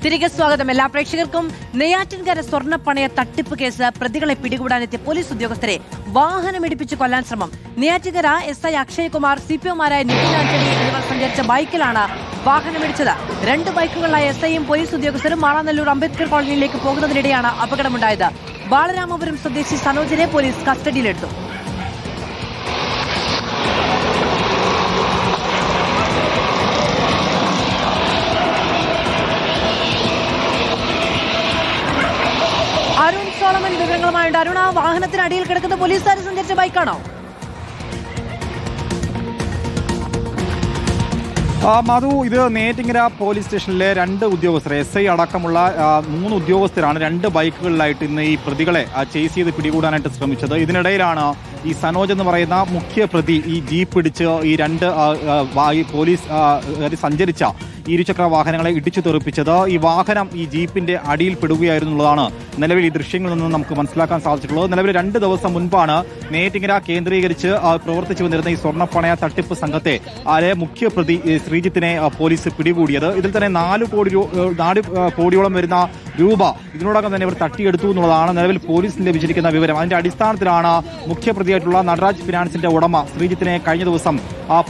തിരികെ സ്വാഗതം എല്ലാ പ്രേക്ഷകർക്കും. നെയ്യാറ്റിൻകര സ്വർണ്ണപ്പണയ തട്ടിപ്പ് കേസ് പ്രതികളെ പിടികൂടാനെത്തിയ പോലീസ് ഉദ്യോഗസ്ഥരെ വാഹനമിടിപ്പിച്ച് കൊല്ലാൻ ശ്രമം. നെയ്യാറ്റിൻകര SI അക്ഷയ്കുമാർ, CPOമാരായ നിതിൻ ആന്റണി എന്നിവർ സഞ്ചരിച്ച ബൈക്കിലാണ് വാഹനമിടിച്ചത്. 2 ബൈക്കുകളിലായ SIയും പോലീസ് ഉദ്യോഗസ്ഥരും മാറാനല്ലൂർ അംബേദ്കർ കോളനിയിലേക്ക് പോകുന്നതിനിടെയാണ് അപകടമുണ്ടായത്. ബാലരാമപുരം സ്വദേശി സനോജിനെ പോലീസ് കസ്റ്റഡിയിലെടുത്തു. അരുൺ സോളമൻ വിവരങ്ങളുമായുണ്ട്. അരുൺ, ആ വാഹനത്തിനടിയിൽ കിടക്കുന്ന പോലീസുകാർ സഞ്ചരിച്ച ബൈക്കാണോ? മധു, ഇത് നെയ്യാറ്റിൻകര പോലീസ് സ്റ്റേഷനിലെ 2 ഉദ്യോഗസ്ഥർ, SI അടക്കമുള്ള 3 ഉദ്യോഗസ്ഥരാണ് 2 ബൈക്കുകളിലായിട്ട് ഇന്ന് ഈ പ്രതികളെ ചേസ് ചെയ്ത് പിടികൂടാനായിട്ട് ശ്രമിച്ചത്. ഇതിനിടയിലാണ് ഈ സനോജ് എന്ന് പറയുന്ന മുഖ്യ പ്രതി ഈ ജീപ്പ് പിടിച്ച് ഈ 2 പോലീസ് സഞ്ചരിച്ച ഇരുചക്ര വാഹനങ്ങളെ ഇടിച്ചു തെറിപ്പിച്ചത്. ഈ വാഹനം ഈ ജീപ്പിന്റെ അടിയിൽ പെടുകയായിരുന്നുള്ളതാണ് നിലവിൽ ഈ ദൃശ്യങ്ങളിൽ നിന്ന് നമുക്ക് മനസ്സിലാക്കാൻ സാധിച്ചിട്ടുള്ളത്. നിലവിൽ 2 ദിവസം മുൻപാണ് നെയ്യാറ്റിൻകര കേന്ദ്രീകരിച്ച് പ്രവർത്തിച്ചു വന്നിരുന്ന ഈ സ്വർണ്ണപ്പണയ തട്ടിപ്പ് സംഘത്തെ മുഖ്യ പ്രതി ശ്രീജിത്തിനെ പോലീസ് പിടികൂടിയത്. ഇതിൽ തന്നെ 4 കോടിയോളം വരുന്ന രൂപ ഇതിനോടകം തന്നെ ഇവർ തട്ടിയെടുത്തു എന്നുള്ളതാണ് നിലവിൽ പോലീസിന് ലഭിച്ചിരിക്കുന്ന വിവരം. അതിന്റെ അടിസ്ഥാനത്തിലാണ് മുഖ്യപ്രതിയായിട്ടുള്ള നടരാജ് ഫിനാൻസിന്റെ ഉടമ ശ്രീജിത്തിനെ കഴിഞ്ഞ ദിവസം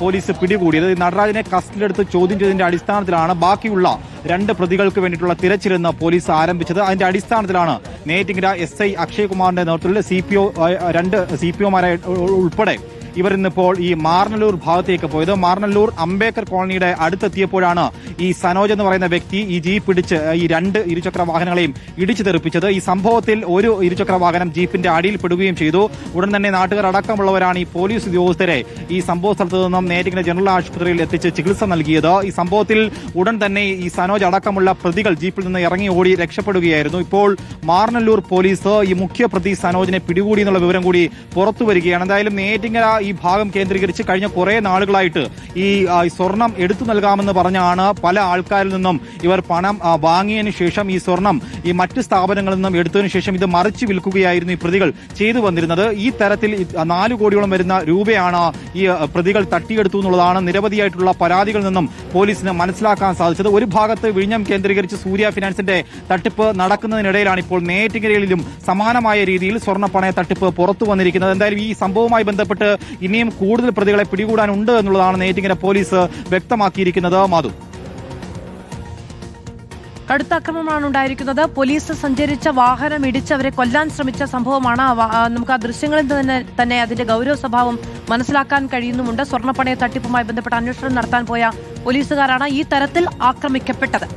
പോലീസ് പിടികൂടിയത്. നടരാജിനെ കസ്റ്റഡിയിലെടുത്ത് ചോദ്യം ചെയ്തതിന്റെ അടിസ്ഥാനത്തിലാണ് ബാക്കിയുള്ള 2 പ്രതികൾക്ക് വേണ്ടിയിട്ടുള്ള തിരച്ചിലെന്ന് പോലീസ് ആരംഭിച്ചത്. അതിന്റെ അടിസ്ഥാനത്തിലാണ് നെയ്യാറ്റിൻകര SI അക്ഷയ്കുമാറിന്റെ നേതൃത്വത്തിൽ 2 CPOമാരെ ഉൾപ്പെടെ ഇവർ ഇന്നിപ്പോൾ ഈ മാറനല്ലൂർ ഭാഗത്തേക്ക് പോയത്. മാറനല്ലൂർ അംബേദ്കർ കോളനിയുടെ അടുത്തെത്തിയപ്പോഴാണ് ഈ സനോജ് എന്ന് പറയുന്ന വ്യക്തി ഈ ജീപ്പ് പിടിച്ച് ഈ 2 ഇരുചക്ര വാഹനങ്ങളെയും ഇടിച്ചു തെറിപ്പിച്ചത്. ഈ സംഭവത്തിൽ ഒരു ഇരുചക്ര വാഹനം ജീപ്പിന്റെ അടിയിൽ പെടുകയും ചെയ്തു. ഉടൻ തന്നെ നാട്ടുകാർ അടക്കമുള്ളവരാണ് ഈ പോലീസ് ഉദ്യോഗസ്ഥരെ ഈ സംഭവ സ്ഥലത്ത് നിന്നും നെയ്യാറ്റിൻകര ജനറൽ ആശുപത്രിയിൽ എത്തിച്ച് ചികിത്സ നൽകിയത്. ഈ സംഭവത്തിൽ ഉടൻ തന്നെ ഈ സനോജ് അടക്കമുള്ള പ്രതികൾ ജീപ്പിൽ നിന്ന് ഇറങ്ങി ഓടി രക്ഷപ്പെടുകയായിരുന്നു. ഇപ്പോൾ മാറനല്ലൂർ പോലീസ് ഈ മുഖ്യ പ്രതി സനോജിനെ പിടികൂടി എന്നുള്ള വിവരം കൂടി പുറത്തു വരികയാണ്. എന്തായാലും നെയ്യാറ്റിൻകര ഈ ഭാഗം കേന്ദ്രീകരിച്ച് കഴിഞ്ഞ കുറെ നാളുകളായിട്ട് ഈ സ്വർണം എടുത്തു നൽകാമെന്ന് പറഞ്ഞാണ് പല ആൾക്കാരിൽ നിന്നും ഇവർ പണം വാങ്ങിയതിനു ശേഷം ഈ സ്വർണം ഈ മറ്റ് സ്ഥാപനങ്ങളിൽ നിന്നും എടുത്തതിനു ശേഷം ഇത് മറിച്ചു വിൽക്കുകയായിരുന്നു ഈ പ്രതികൾ ചെയ്തു വന്നിരുന്നത്. ഈ തരത്തിൽ 4 കോടിയോളം വരുന്ന രൂപയാണ് ഈ പ്രതികൾ തട്ടിയെടുത്തു എന്നുള്ളതാണ് നിരവധിയായിട്ടുള്ള പരാതികളിൽ നിന്നും പോലീസിന് മനസ്സിലാക്കാൻ സാധിച്ചത്. ഒരു ഭാഗത്ത് വിഴിഞ്ഞം കേന്ദ്രീകരിച്ച് സൂര്യ ഫിനാൻസിന്റെ തട്ടിപ്പ് നടക്കുന്നതിനിടയിലാണ് ഇപ്പോൾ നെയ്യാറ്റിൻകരയിലും സമാനമായ രീതിയിൽ സ്വർണ്ണപ്പണയ തട്ടിപ്പ് പുറത്തു വന്നിരിക്കുന്നത്. എന്തായാലും ഈ സംഭവവുമായി ബന്ധപ്പെട്ട് ഇനിയും കൂടുതൽ പ്രതികളെ പിടികൂടാനുണ്ട് എന്നുള്ളതാണ് നെയ്യാറ്റിൻകര പോലീസ് വ്യക്തമാക്കിയിരിക്കുന്നത്. മാധു, കടുത്ത അക്രമമാണ് ഉണ്ടായിരിക്കുന്നത്. പോലീസ് സഞ്ചരിച്ച വാഹനം ഇടിച്ച് അവരെ കൊല്ലാൻ ശ്രമിച്ച സംഭവമാണ്. നമുക്ക് ആ ദൃശ്യങ്ങളിൽ തന്നെ അതിന്റെ ഗൗരവ സ്വഭാവം മനസ്സിലാക്കാൻ കഴിയുന്നുമുണ്ട്. സ്വർണ്ണപ്പണയ തട്ടിപ്പുമായി ബന്ധപ്പെട്ട അന്വേഷണം നടത്താൻ പോയ പോലീസുകാരാണ് ഈ തരത്തിൽ ആക്രമിക്കപ്പെട്ടത്.